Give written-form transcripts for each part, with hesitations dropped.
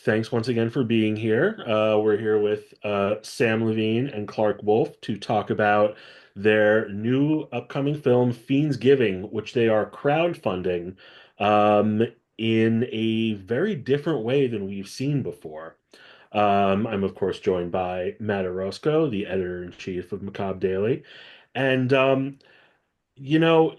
Thanks once again for being here. We're here with Sam Levine and Clark Wolfe to talk about their new upcoming film, Fiendsgiving, which they are crowdfunding um, in a very different way than we've seen before. I'm, of course, joined by Matt Orozco, the editor-in-chief of Macabre Daily. And you know,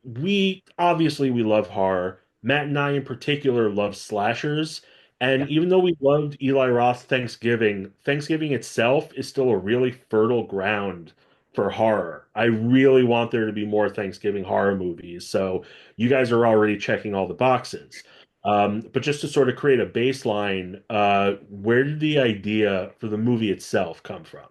we love horror. Matt and I in particular love slashers. And Yeah. even though we loved Eli Roth's Thanksgiving itself is still a really fertile ground for horror. I really want there to be more Thanksgiving horror movies. So you guys are already checking all the boxes. But just to sort of create a baseline, where did the idea for the movie itself come from?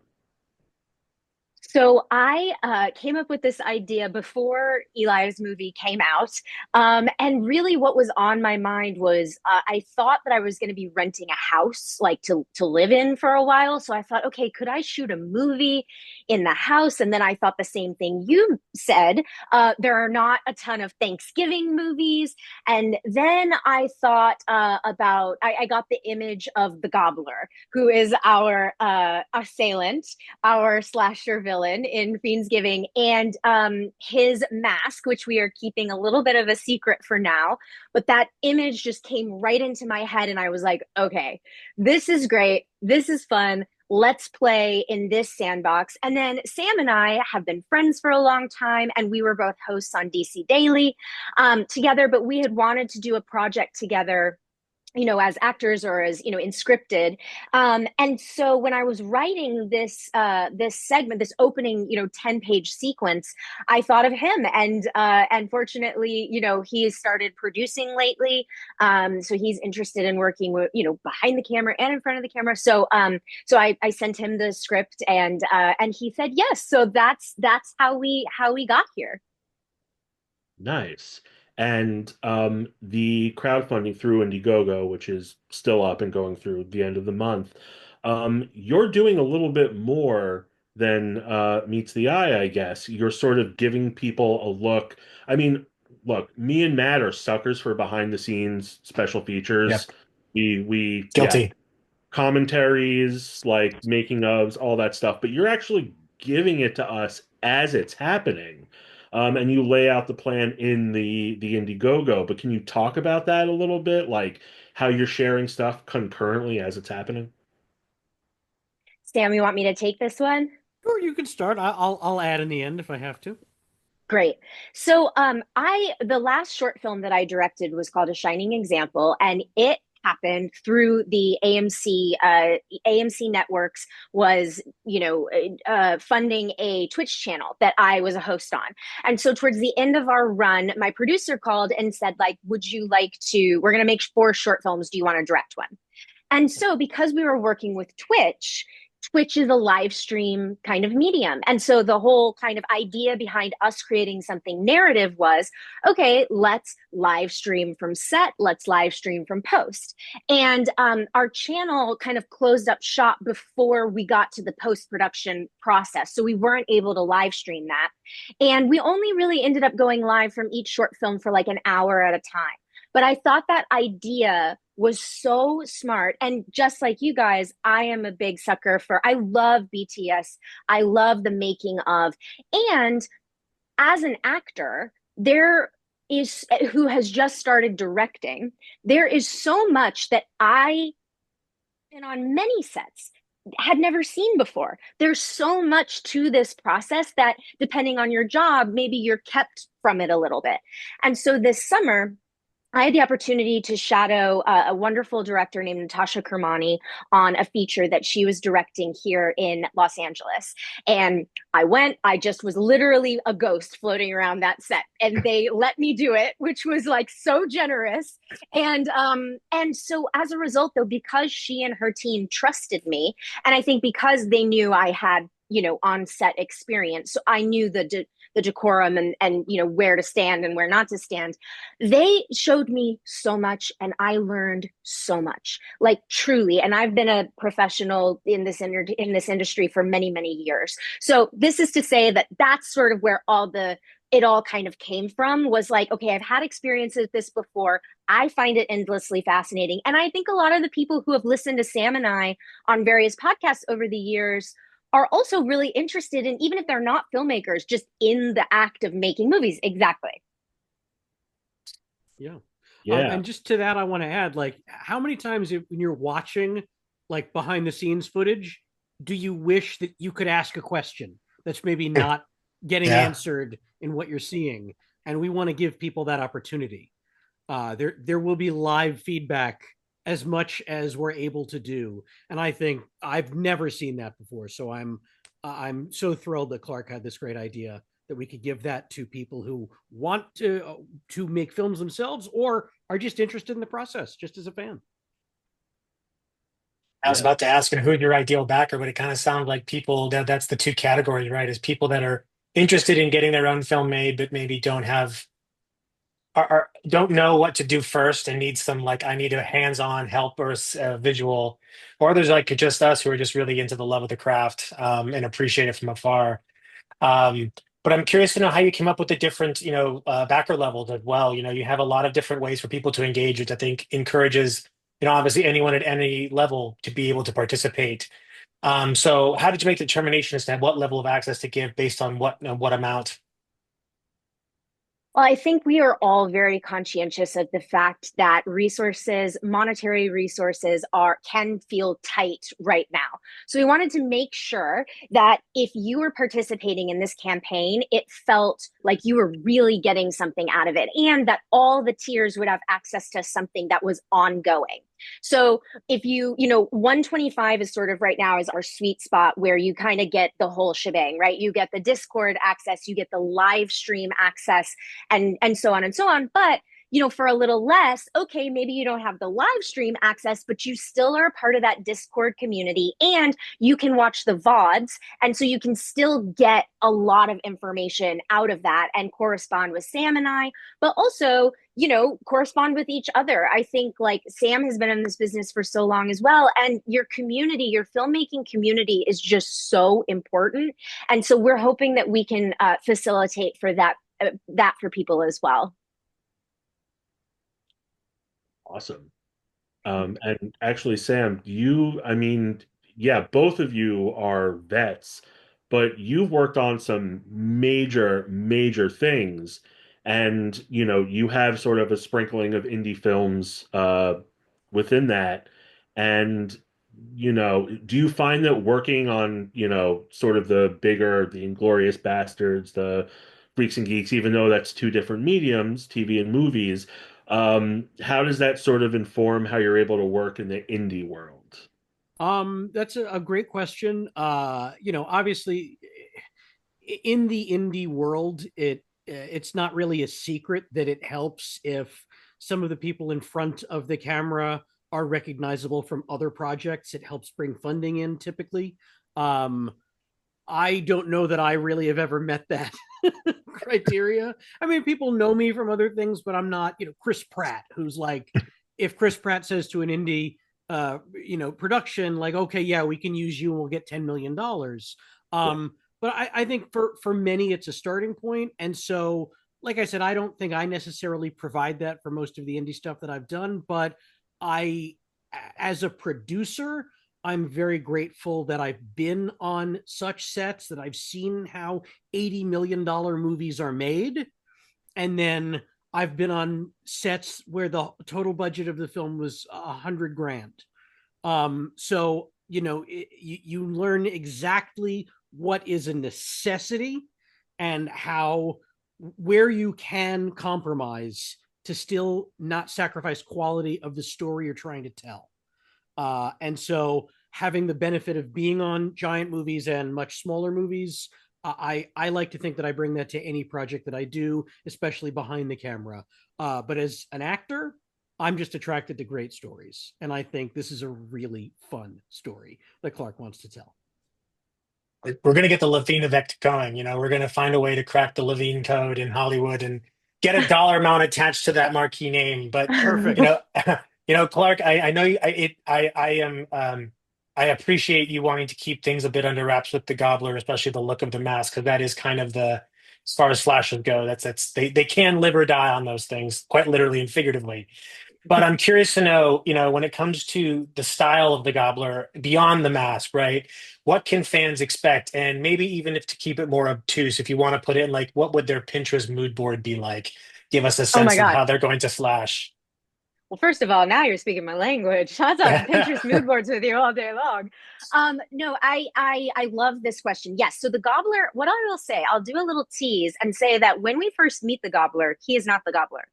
So I came up with this idea before Eli's movie came out. And really what was on my mind was I thought that I was going to be renting a house like to live in for a while. So I thought, okay, could I shoot a movie in the house? And then I thought the same thing you said. There are not a ton of Thanksgiving movies. And then I thought I got the image of the Gobbler, who is our assailant, our slasher villain in Fiendsgiving, and his mask, which we are keeping a little bit of a secret for now. But that image just came right into my head, and I was like, okay, this is great. This is fun. Let's play in this sandbox. And then Sam and I have been friends for a long time, and we were both hosts on DC Daily together, but we had wanted to do a project together, as actors or as, in scripted. And so when I was writing this segment, this opening, 10-page sequence, I thought of him. And fortunately, he has started producing lately. So he's interested in working with, behind the camera and in front of the camera. So I sent him the script, and he said yes. So that's how we got here. Nice. And the crowdfunding through Indiegogo, which is still up and going through the end of the month, you're doing a little bit more than meets the eye, I guess. You're sort of giving people a look. I mean, look, me and Matt are suckers for behind the scenes special features. Yep. Yeah, Guilty. commentaries, like making ofs, all that stuff, but you're actually giving it to us as it's happening. And you lay out the plan in the Indiegogo. But can you talk about that a little bit, like how you're sharing stuff concurrently as it's happening? Sam, you want me to take this one? Or you can start. I'll add in the end if I have to. Great. So I the last short film that I directed was called A Shining Example, and it happened through the AMC networks was funding a Twitch channel that I was a host on. And so towards the end of our run, my producer called and said, like, would you like to, we're going to make 4 short films, do you want to direct one? And so, because we were working with Twitch, Twitch is a live stream kind of medium. And so, the whole kind of idea behind us creating something narrative was okay, let's live stream from set, let's live stream from post. And our channel kind of closed up shop before we got to the post production process. So, we weren't able to live stream that. And we only really ended up going live from each short film for like an hour at a time. But I thought that idea was so smart. And just like you guys, I am a big sucker I love BTS. I love the making of. And as an actor, who has just started directing, there is so much that I been on many sets had never seen before. There's so much to this process that depending on your job, maybe you're kept from it a little bit. And so this summer, I had the opportunity to shadow a wonderful director named Natasha Kermani on a feature that she was directing here in Los Angeles. And I just was literally a ghost floating around that set. And they let me do it, which was like so generous. And so as a result, though, because she and her team trusted me, and I think because they knew I had, on set experience, so I knew the decorum and where to stand and where not to stand, they showed me so much and I learned so much, like truly. And I've been a professional in this industry for many years, so this is to say that that's sort of where all the it all kind of came from, was like, okay, I've had experiences with this before. I find it endlessly fascinating. And I think a lot of the people who have listened to Sam and I on various podcasts over the years are also really interested in, even if they're not filmmakers, just in the act of making movies. Exactly. Yeah. Yeah. And just to that, I want to add, like, how many times when you're watching like behind the scenes footage, do you wish that you could ask a question that's maybe not getting Yeah. answered in what you're seeing? And we want to give people that opportunity. There will be live feedback as much as we're able to do, and I think I've never seen that before. So I'm so thrilled that Clark had this great idea that we could give that to people who want to make films themselves or are just interested in the process, just as a fan. I was Yeah. about to ask, who's your ideal backer, but it kind of sounds like people that's the two categories, right? Is people that are interested in getting their own film made, but maybe don't have don't know what to do first and need some, like, I need a hands-on help or a visual, or there's like just us who are just really into the love of the craft, and appreciate it from afar. Um, but I'm curious to know how you came up with the different, backer levels as well. You have a lot of different ways for people to engage, which I think encourages, obviously anyone at any level to be able to participate. So how did you make the determination as to what level of access to give based on what amount? Well, I think we are all very conscientious of the fact that resources, monetary resources, are can feel tight right now. So we wanted to make sure that if you were participating in this campaign, it felt like you were really getting something out of it, and that all the tiers would have access to something that was ongoing. So if 125 is sort of right now is our sweet spot where you kind of get the whole shebang, right? You get the Discord access, you get the live stream access, and so on and so on. But for a little less, okay, maybe you don't have the live stream access, but you still are a part of that Discord community, and you can watch the VODs. And so you can still get a lot of information out of that and correspond with Sam and I, but also, correspond with each other. I think, like, Sam has been in this business for so long as well. And your community, your filmmaking community, is just so important. And so we're hoping that we can facilitate for that for people as well. Awesome. And actually, Sam, I mean, yeah, both of you are vets, but you've worked on some major, major things. And, you have sort of a sprinkling of indie films within that. And, do you find that working on, sort of the Inglorious Bastards, the Freaks and Geeks, even though that's two different mediums, TV and movies, how does that sort of inform how you're able to work in the indie world? That's a great question. Obviously, in the indie world, it's not really a secret that it helps if some of the people in front of the camera are recognizable from other projects. It helps bring funding in typically. I don't know that I really have ever met that criteria. I mean, people know me from other things, but I'm not, Chris Pratt, who's like, if Chris Pratt says to an indie, production, like, okay, yeah, we can use you and we'll get $10 million. Yeah. But I think for many, it's a starting point. And so, like I said, I don't think I necessarily provide that for most of the indie stuff that I've done, but as a producer, I'm very grateful that I've been on such sets, that I've seen how $80 million movies are made. And then I've been on sets where the total budget of the film was $100,000. So, you learn exactly what is a necessity and where you can compromise to still not sacrifice quality of the story you're trying to tell. And so having the benefit of being on giant movies and much smaller movies, I like to think that I bring that to any project that I do, especially behind the camera. But as an actor, I'm just attracted to great stories. And I think this is a really fun story that Clark wants to tell. We're going to get the Levine effect going. We're going to find a way to crack the Levine code in Hollywood and get a dollar amount attached to that marquee name. But Perfect. Clark, I know I am. I appreciate you wanting to keep things a bit under wraps with the Gobbler, especially the look of the mask, because that is kind of as far as slashers go. They can live or die on those things, quite literally and figuratively. But I'm curious to know, when it comes to the style of the Gobbler beyond the mask, right? What can fans expect? And maybe even if to keep it more obtuse, if you want to put it in like, what would their Pinterest mood board be like? Give us a Oh my sense of God. how they're going to slash. Well, first of all, now you're speaking my language. I on Pinterest mood boards with you all day long. No, I love this question. Yes. So the Gobbler, what I will say, I'll do a little tease and say that when we first meet the Gobbler, he is not the Gobbler.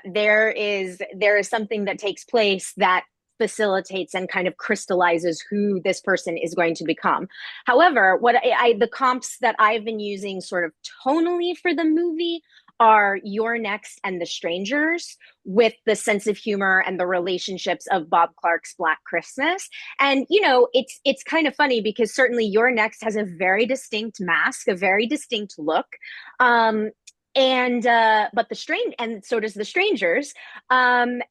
There is something that takes place that facilitates and kind of crystallizes who this person is going to become. However, the comps that I've been using sort of tonally for the movie are You're Next and The Strangers, with the sense of humor and the relationships of Bob Clark's Black Christmas. And it's kind of funny because certainly You're Next has a very distinct mask, a very distinct look. But and so does The Strangers. And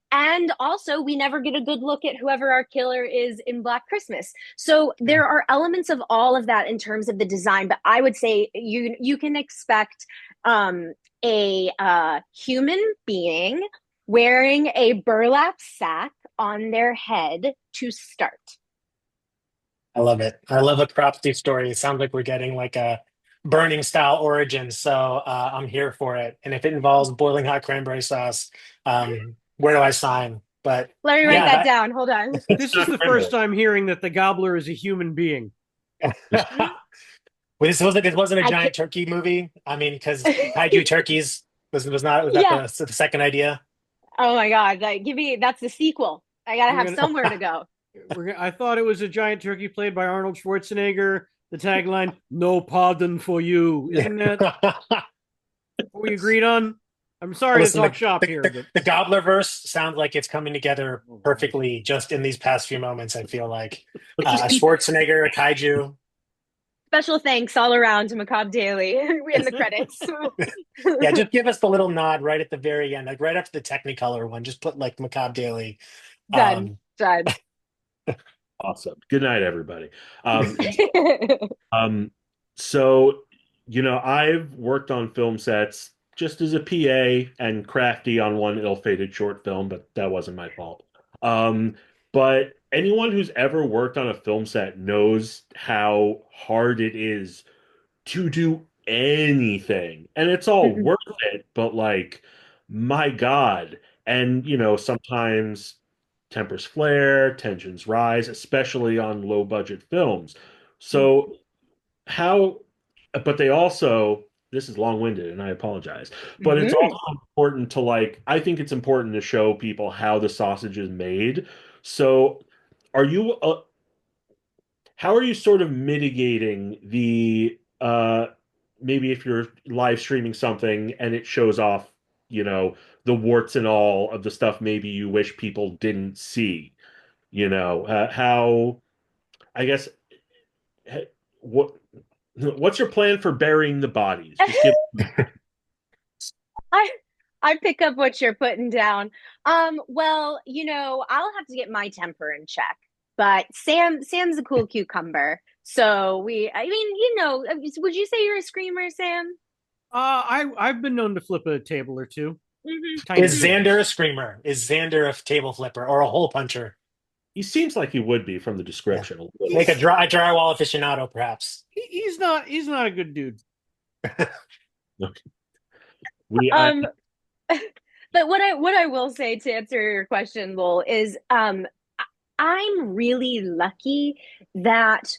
also we never get a good look at whoever our killer is in Black Christmas. So there are elements of all of that in terms of the design, but I would say you can expect a human being wearing a burlap sack on their head to start. I love it. I love a cropsy story. It sounds like we're getting like a burning style origin. So I'm here for it. And if it involves boiling hot cranberry sauce, where do I sign? But let me write yeah, that down. Hold on. This is the first time hearing that the Gobbler is a human being. This wasn't a giant turkey movie. I mean, because kaiju turkeys was that Yeah. the second idea? Oh my God. That's the sequel. I gotta have somewhere to go. I thought it was a giant turkey played by Arnold Schwarzenegger. The tagline, "No pardon for you." Isn't that what we agreed on? I'm sorry to talk shop here. The Gobbler verse sounds like it's coming together perfectly just in these past few moments, I feel like. Schwarzenegger, a kaiju. Special thanks all around to Macabre Daily in the credits. Yeah, just give us the little nod right at the very end, like right after the Technicolor one. Just put like Macabre Daily. Done. Awesome. Good night, everybody. So, I've worked on film sets just as a PA and crafty on one ill-fated short film, but that wasn't my fault. But anyone who's ever worked on a film set knows how hard it is to do anything. And it's all worth it, but like, my God. And, sometimes tempers flare, tensions rise, especially on low budget films. So, but they also, this is long-winded and I apologize, but it's also important to I think it's important to show people how the sausage is made. So, are you, how are you sort of mitigating maybe if you're live streaming something and it shows off, the warts and all of the stuff maybe you wish people didn't see, how, I guess, what what's your plan for burying the bodies? Just give I pick up what you're putting down. Well, I'll have to get my temper in check. But Sam's a cool cucumber. So would you say you're a screamer, Sam? I've been known to flip a table or two. Is Xander a screamer? Is Xander a table flipper or a hole puncher? He seems like he would be from the description. Yeah. Like a drywall aficionado, perhaps. He's not a good dude. Okay. But what I will say to answer your question, Lowell, is I'm really lucky that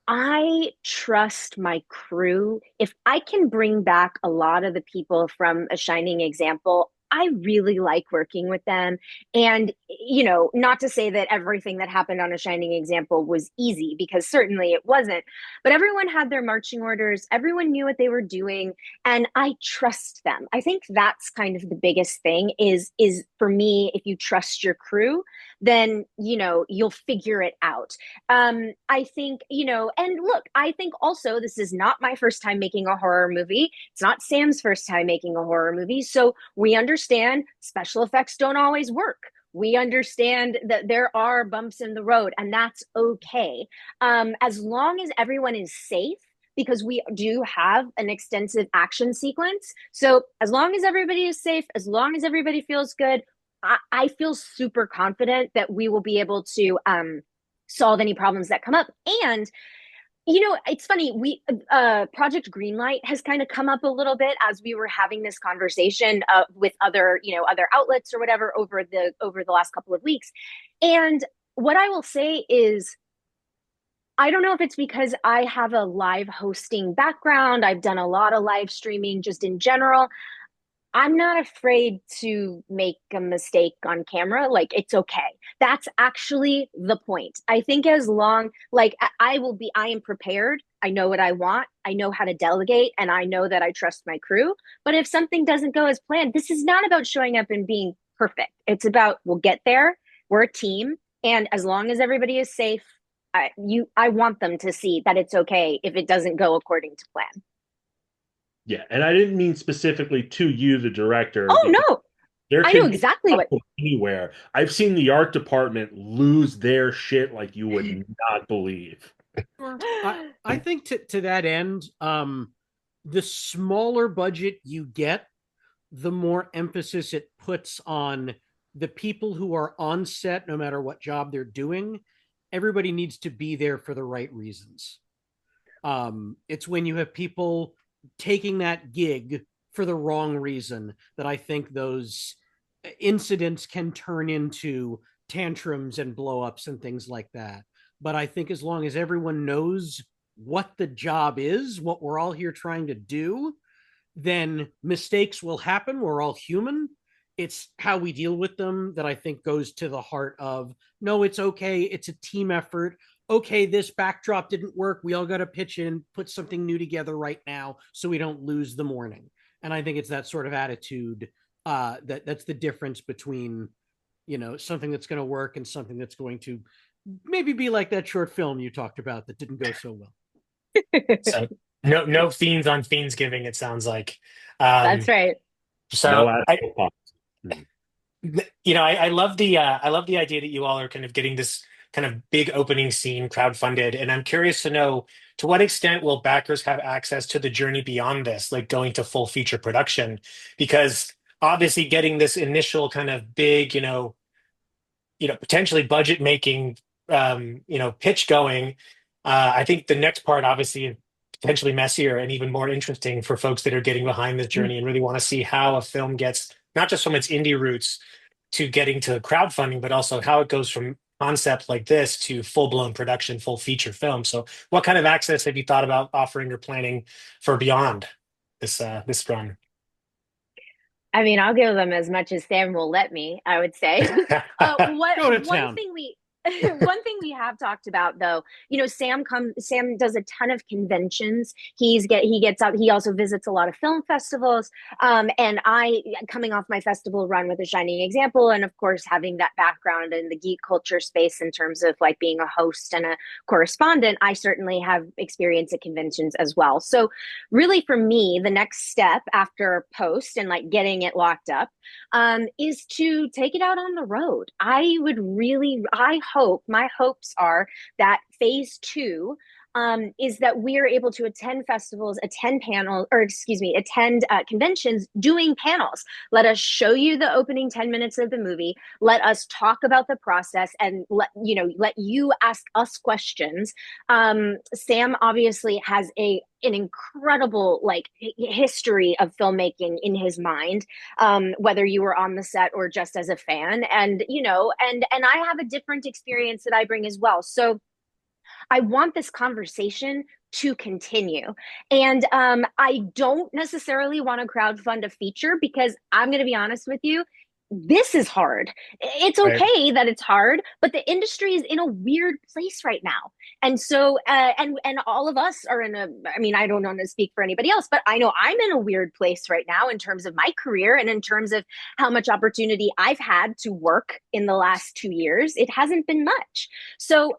I trust my crew. If I can bring back a lot of the people from A Shining Example, I really like working with them. And, not to say that everything that happened on A Shining Example was easy, because certainly it wasn't, but everyone had their marching orders. Everyone knew what they were doing, and I trust them. I think that's kind of the biggest thing is for me, if you trust your crew, then, you'll figure it out. I think, and look, I think also this is not my first time making a horror movie. It's not Sam's first time making a horror movie. So we understand special effects don't always work. We understand that there are bumps in the road, and that's okay. As long as everyone is safe, because we do have an extensive action sequence. So as long as everybody is safe, as long as everybody feels good, I feel super confident that we will be able to solve any problems that come up. And it's funny, we Project Greenlight has kind of come up a little bit as we were having this conversation with other outlets or whatever over the last couple of weeks. And what I will say is, I don't know if it's because I have a live hosting background. I've done a lot of live streaming just in general. I'm not afraid to make a mistake on camera. Like, it's okay. That's actually the point. I think as long, like, I am prepared. I know what I want. I know how to delegate, and I know that I trust my crew. But if something doesn't go as planned, this is not about showing up and being perfect. It's about, we'll get there. We're a team. And as long as everybody is safe, I want them to see that it's okay if it doesn't go according to plan. Yeah, and I didn't mean specifically to you, the director. Oh, no. There I can know be exactly what. anywhere. I've seen the art department lose their shit like you would not believe. I think to that end, the smaller budget you get, the more emphasis it puts on the people who are on set, no matter what job they're doing. Everybody needs to be there for the right reasons. It's when you have people taking that gig for the wrong reason that I think those incidents can turn into tantrums and blowups and things like that. But I think as long as everyone knows what the job is, what we're all here trying to do, then mistakes will happen. We're all human. It's how we deal with them that I think goes to the heart of, no, it's okay. It's a team effort. Okay, this backdrop didn't work. We all got to pitch in, put something new together right now so we don't lose the morning. And I think it's that sort of attitude that's the difference between, something that's going to work and something that's going to maybe be like that short film you talked about that didn't go so well. So no fiends on Fiendsgiving, it sounds like. That's right. No So I love the idea that you all are kind of getting this kind of big opening scene crowdfunded, and I'm curious to know, to what extent will backers have access to the journey beyond this, like going to full feature production? Because obviously getting this initial kind of big, potentially budget making, pitch going, I think the next part obviously is potentially messier and even more interesting for folks that are getting behind this journey and really want to see how a film gets not just from its indie roots to getting to crowdfunding, but also how it goes from concept like this to full-blown production, full feature film. So what kind of access have you thought about offering or planning for beyond this run? I mean, I'll give them as much as Sam will let me, I would say. Go to town. One thing we have talked about, though, Sam does a ton of conventions. He gets out. He also visits a lot of film festivals. And I, coming off my festival run with A Shining Example, and of course having that background in the geek culture space in terms of like being a host and a correspondent, I certainly have experience at conventions as well. So really, for me, the next step after post and like getting it locked up is to take it out on the road. My hopes are that phase 2 is that we are able to attend festivals, attend conventions doing panels. Let us show you the opening 10 minutes of the movie. Let us talk about the process and let you ask us questions. Sam obviously has an incredible history of filmmaking in his mind, whether you were on the set or just as a fan, and I have a different experience that I bring as well. So I want this conversation to continue. And I don't necessarily want to crowdfund a feature because I'm going to be honest with you, this is hard. It's okay that it's hard, but the industry is in a weird place right now. And so, and all of us are I don't want to speak for anybody else, but I know I'm in a weird place right now in terms of my career and in terms of how much opportunity I've had to work in the last 2 years. It hasn't been much. So,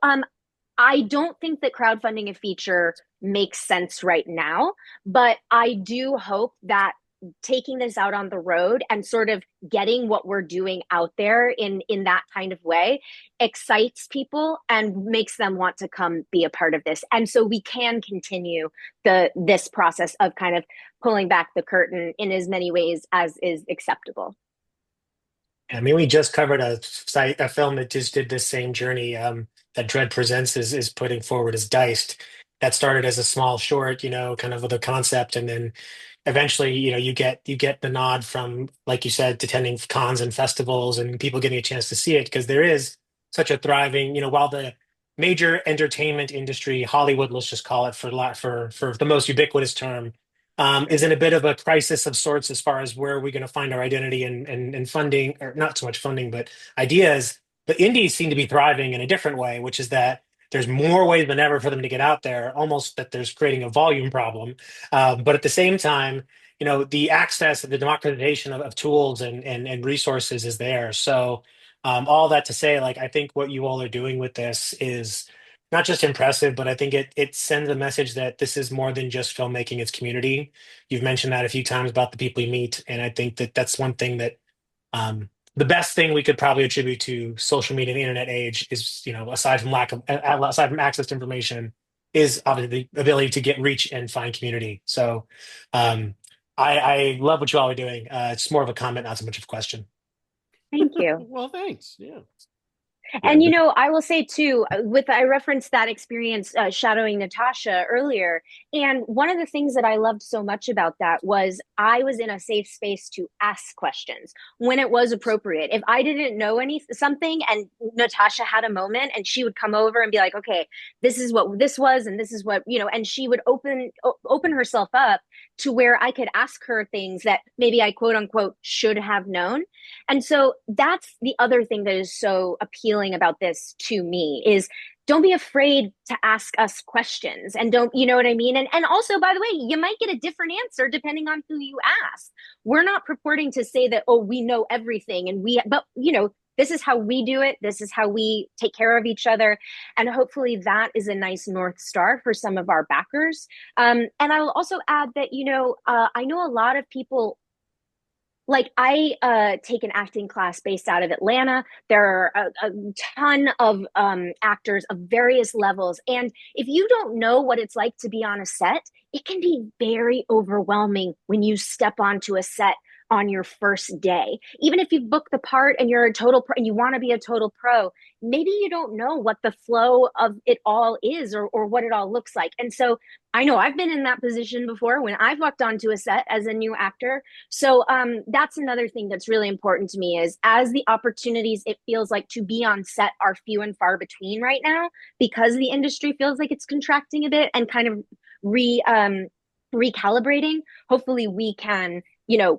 I don't think that crowdfunding a feature makes sense right now, but I do hope that taking this out on the road and sort of getting what we're doing out there in that kind of way excites people and makes them want to come be a part of this. And so we can continue this process of kind of pulling back the curtain in as many ways as is acceptable. I mean, we just covered a film that just did this same journey, that Dread Presents is putting forward as Diced. That started as a small short, kind of with a concept, and then eventually, you get the nod from, like you said, attending cons and festivals and people getting a chance to see it, because there is such a thriving, while the major entertainment industry, Hollywood, let's just call it for the most ubiquitous term, is in a bit of a crisis of sorts as far as where are we going to find our identity and funding, or not so much funding, but ideas. The indies seem to be thriving in a different way, which is that there's more ways than ever for them to get out there, almost that there's creating a volume problem. But at the same time, the access and the democratization of tools and resources is there. So all that to say, like, I think what you all are doing with this is not just impressive, but I think it sends a message that this is more than just filmmaking, it's community. You've mentioned that a few times about the people you meet, and I think that that's one thing that the best thing we could probably attribute to social media and the internet age is, aside from access to information, is obviously the ability to get reach and find community. So I love what you all are doing. It's more of a comment, not so much of a question. Thank you. Well, thanks. Yeah. And I will say too, I referenced that experience shadowing Natasha earlier, and one of the things that I loved so much about that was I was in a safe space to ask questions when it was appropriate. If I didn't know something and Natasha had a moment, and she would come over and be like, "Okay, this is what this was, and this is what," and she would open herself up to where I could ask her things that maybe I quote unquote should have known. And so that's the other thing that is so appealing about this to me is don't be afraid to ask us questions, and don't, you know what I mean? And also, by the way, you might get a different answer depending on who you ask. We're not purporting to say that, oh, we know everything but this is how we do it. This is how we take care of each other. And hopefully that is a nice North Star for some of our backers. And I will also add that, I know a lot of people, like I take an acting class based out of Atlanta. There are a ton of actors of various levels. And if you don't know what it's like to be on a set, it can be very overwhelming when you step onto a set on your first day. Even if you've booked the part and you're a total pro and you want to be a total pro, maybe you don't know what the flow of it all is, or what it all looks like. And so I know I've been in that position before when I've walked onto a set as a new actor. So that's another thing that's really important to me is, as the opportunities it feels like to be on set are few and far between right now, because the industry feels like it's contracting a bit and kind of recalibrating. Hopefully we can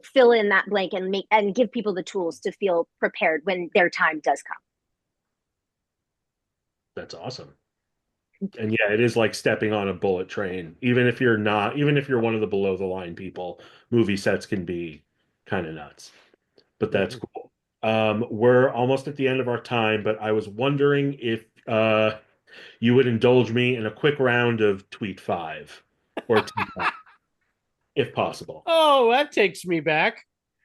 fill in that blank and give people the tools to feel prepared when their time does come. That's awesome. And yeah, it is like stepping on a bullet train. Even if you're one of the below the line people, movie sets can be kind of nuts. But that's cool. We're almost at the end of our time, but I was wondering if you would indulge me in a quick round of Tweet 5 or T5, if possible. Oh, that takes me back.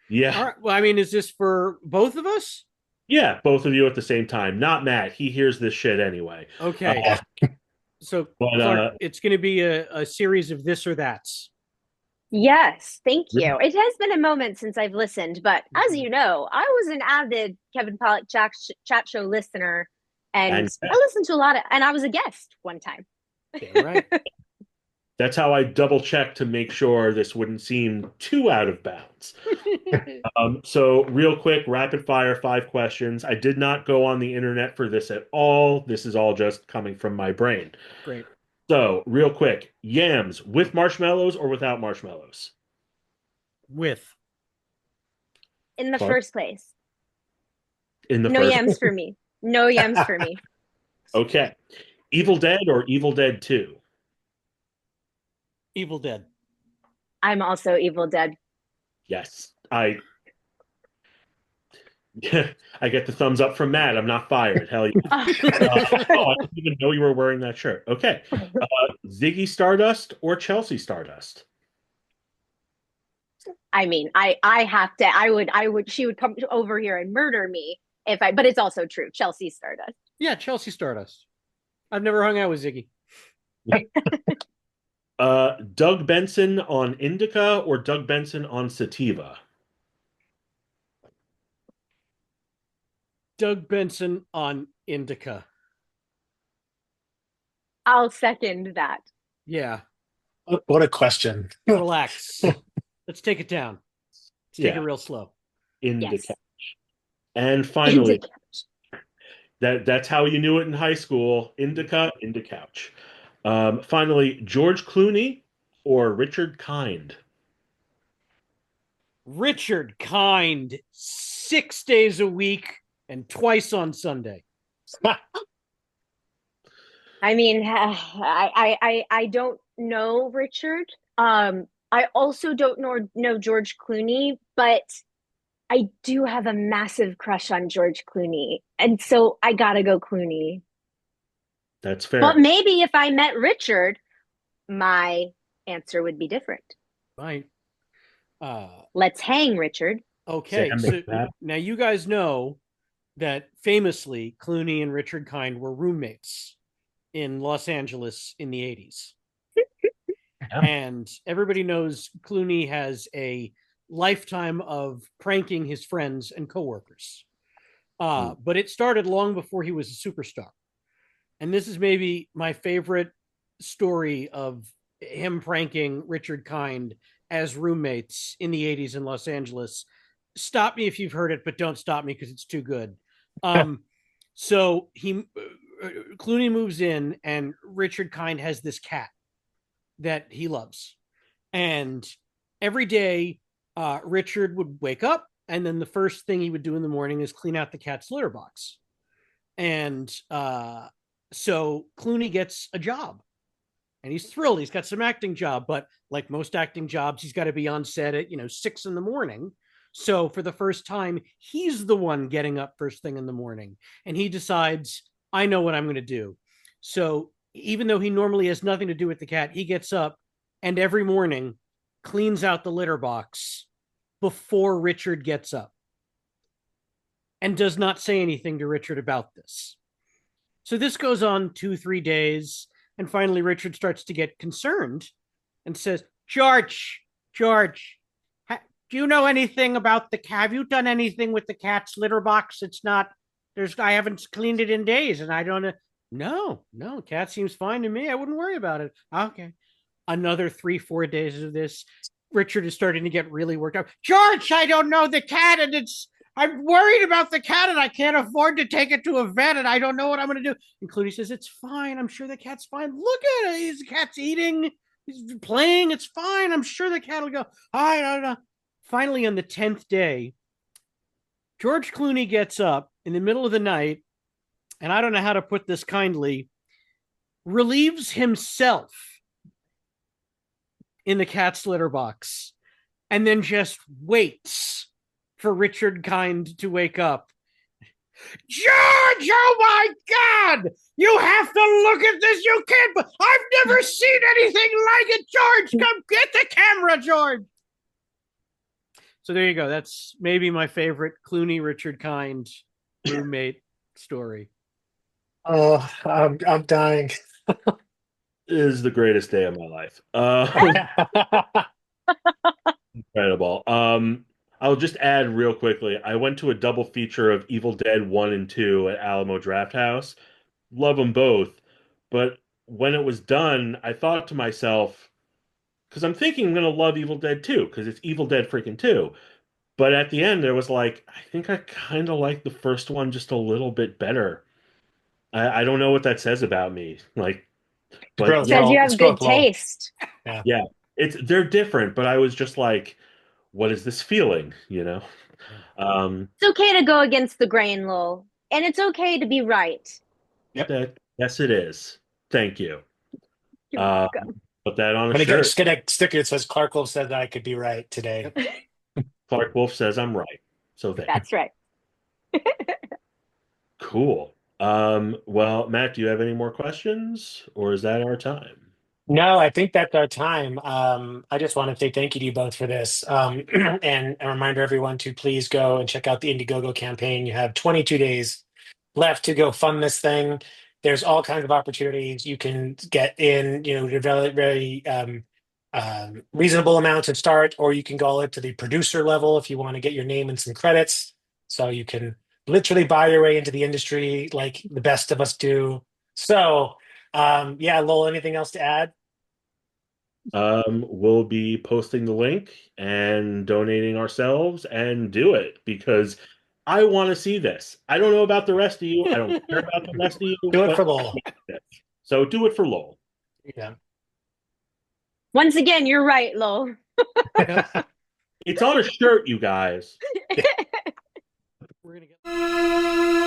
Yeah. All right. Well, I mean, is this for both of us? Yeah, both of you at the same time. Not Matt. He hears this shit anyway. Okay. So Clark, it's going to be a series of this or that's. Yes, thank you. It has been a moment since I've listened, but as you know, I was an avid Kevin Pollak chat show listener, and I listened to a lot and I was a guest one time. Yeah, right. That's how I double checked to make sure this wouldn't seem too out of bounds. So real quick, rapid fire, 5 questions. I did not go on the internet for this at all. This is all just coming from my brain. Great. So real quick, yams with marshmallows or without marshmallows? With. In the first place. In the no first yams for me. No yams for me. Okay. Evil Dead or Evil Dead 2? Evil Dead. I'm also Evil Dead. Yes. I get the thumbs up from Matt. I'm not fired. Hell yeah. I didn't even know you were wearing that shirt. Okay. Ziggy Stardust or Chelsea Stardust? I mean, I have to. I would. She would come over here and murder me if I. But it's also true. Chelsea Stardust. Yeah, Chelsea Stardust. I've never hung out with Ziggy. Doug Benson on indica or Doug Benson on sativa? Doug Benson on indica. I'll second that. Yeah. What a question. Relax. Let's take it down. Let's take it real slow. Indica. Yes. And finally, Indica. that's how you knew it in high school. Indica, Indicouch. Finally, George Clooney or Richard Kind? Richard Kind, 6 days a week and twice on Sunday. I mean, I don't know Richard. I also don't know George Clooney, but I do have a massive crush on George Clooney, and so I gotta go Clooney. That's fair. But maybe if I met Richard, my answer would be different. Right. Let's hang, Richard. Okay. Sam So McMahon. now you guys know that famously Clooney and Richard Kind were roommates in Los Angeles in the 80s. Yeah. And everybody knows Clooney has a lifetime of pranking his friends and coworkers. But it started long before he was a superstar. And this is maybe my favorite story of him pranking Richard Kind as roommates in the 80s in Los Angeles. Stop me if you've heard it, but don't stop me because it's too good. So Clooney moves in, and Richard Kind has this cat that he loves. And every day, Richard would wake up, and then the first thing he would do in the morning is clean out the cat's litter box. And so Clooney gets a job, and he's thrilled. He's got some acting job, but like most acting jobs, he's got to be on set at 6 a.m. So for the first time, he's the one getting up first thing in the morning, and he decides, I know what I'm going to do. So even though he normally has nothing to do with the cat, he gets up and every morning cleans out the litter box before Richard gets up and does not say anything to Richard about this. So this goes on 2-3 days, and finally Richard starts to get concerned and says, George, do you know anything about the cat? Have you done anything with the cat's litter box? I haven't cleaned it in days, and I don't know. No, cat seems fine to me. I wouldn't worry about it. Okay. Another 3-4 days of this. Richard is starting to get really worked up. George, I don't know the cat, and I'm worried about the cat, and I can't afford to take it to a vet, and I don't know what I'm going to do. And Clooney says, it's fine. I'm sure the cat's fine. Look at it. The cat's eating. He's playing. It's fine. I'm sure the cat will go, I don't know. Finally, on the 10th day, George Clooney gets up in the middle of the night, and I don't know how to put this kindly, relieves himself in the cat's litter box, and then just waits for Richard Kind to wake up. George, oh my God! You have to look at this. You can't. I've never seen anything like it, George. Come get the camera, George. So there you go. That's maybe my favorite Clooney Richard Kind roommate story. Oh, I'm dying. Is the greatest day of my life. Incredible. I'll just add real quickly. I went to a double feature of Evil Dead 1 and 2 at Alamo Drafthouse. Love them both. But when it was done, I thought to myself, because I'm thinking I'm going to love Evil Dead 2, because it's Evil Dead freaking 2. But at the end, there was like, I think I kind of like the first one just a little bit better. I don't know what that says about me. Like, but It says you have good low. taste. Yeah, they're different, but I was just like, what is this feeling? It's okay to go against the grain, Lowell, and it's okay to be right. Yes, it is. Thank you. You're welcome. Put that on I'm a gonna shirt. get a sticker that says Clarke Wolfe said that I could be right today. Clarke Wolfe says I'm right. So there. That's right. Cool. Well, Matt, do you have any more questions, or is that our time? No, I think that's our time. I just want to say thank you to you both for this. And a reminder everyone to please go and check out the Indiegogo campaign. You have 22 days left to go fund this thing. There's all kinds of opportunities. You can get in, very reasonable amounts at start, or you can go up to the producer level if you want to get your name and some credits. So you can literally buy your way into the industry like the best of us do. So, yeah, Lowell, anything else to add? We'll be posting the link and donating ourselves and do it because I want to see this. I don't know about the rest of you. I don't care about the rest of you, Do it but for Lowell. so do it for Lowell. Yeah. Once again, you're right, Lo. It's on a shirt, you guys. We're gonna get